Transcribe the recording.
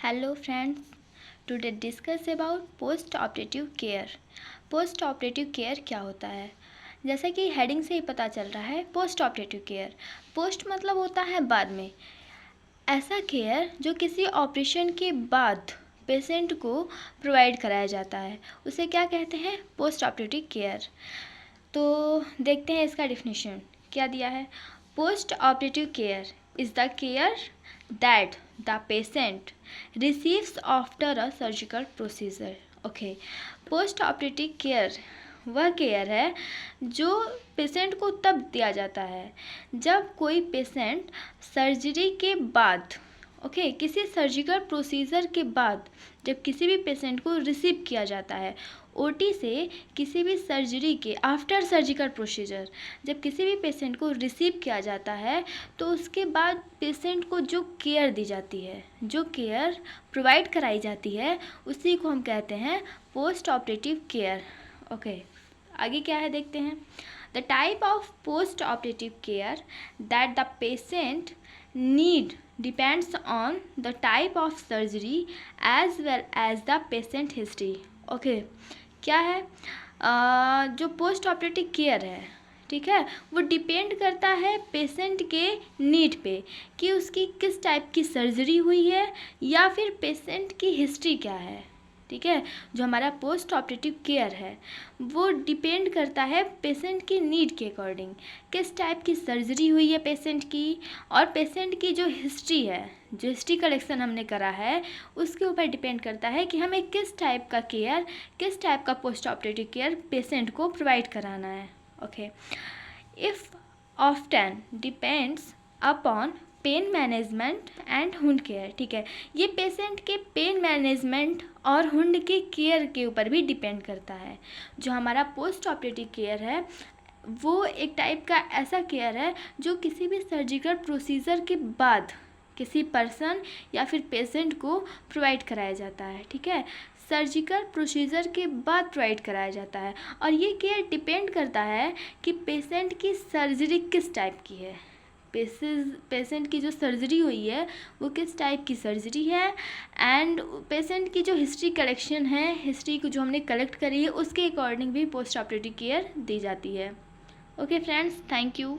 Hello friends, today discuss about post operative care. Post operative care क्या होता है? जैसा कि हेडिंग से ही पता चल रहा है, पोस्ट ऑपरेटिव केयर, पोस्ट मतलब होता है बाद में। ऐसा केयर जो किसी ऑपरेशन के बाद पेशेंट को प्रोवाइड कराया जाता है, उसे क्या कहते हैं? Post operative care. तो देखते हैं इसका डिफिनीशन क्या दिया है। Post operative care is the care that the patient receives after a surgical procedure. Okay, post operative care वह केयर है जो पेशेंट को तब दिया जाता है जब कोई पेशेंट सर्जरी के बाद किसी सर्जिकल प्रोसीजर के बाद जब किसी भी पेशेंट को रिसीव किया जाता है ओटी से, किसी भी सर्जरी के आफ्टर सर्जिकल प्रोसीजर जब किसी भी पेशेंट को रिसीव किया जाता है तो उसके बाद पेशेंट को जो केयर दी जाती है, जो केयर प्रोवाइड कराई जाती है, उसी को हम कहते हैं पोस्ट ऑपरेटिव केयर। ओके, आगे क्या है देखते हैं। The type of post operative care that the patient need depends on the type of surgery as well as the patient history. Okay, क्या है जो पोस्ट ऑपरेटिव केयर है, ठीक है, वो डिपेंड करता है पेशेंट के नीड पे कि उसकी किस टाइप की सर्जरी हुई है या फिर पेशेंट की हिस्ट्री क्या है। ठीक है, जो हमारा पोस्ट ऑपरेटिव केयर है वो डिपेंड करता है पेशेंट की नीड के अकॉर्डिंग, किस टाइप की सर्जरी हुई है पेशेंट की और पेशेंट की जो हिस्ट्री है, जो हिस्ट्री कलेक्शन हमने करा है उसके ऊपर डिपेंड करता है कि हमें किस टाइप का केयर, किस टाइप का पोस्ट ऑपरेटिव केयर पेशेंट को प्रोवाइड कराना है। Okay, if often depends upon pain management and wound care. ठीक है, ये पेशेंट के पेन मैनेजमेंट और वुंड के केयर के ऊपर भी डिपेंड करता है। जो हमारा पोस्ट ऑपरेटिव केयर है वो एक टाइप का ऐसा केयर है जो किसी भी सर्जिकल प्रोसीजर के बाद किसी पर्सन या फिर पेशेंट को प्रोवाइड कराया जाता है। ठीक है, सर्जिकल प्रोसीजर के बाद प्रोवाइड कराया जाता है और ये केयर डिपेंड करता है कि पेशेंट की सर्जरी किस टाइप की है, पेशेंट की जो सर्जरी हुई है वो किस टाइप की सर्जरी है एंड पेशेंट की जो हिस्ट्री कलेक्शन है, हिस्ट्री को जो हमने कलेक्ट करी है उसके अकॉर्डिंग भी पोस्ट ऑपरेटिव केयर दी जाती है। Okay friends, thank you.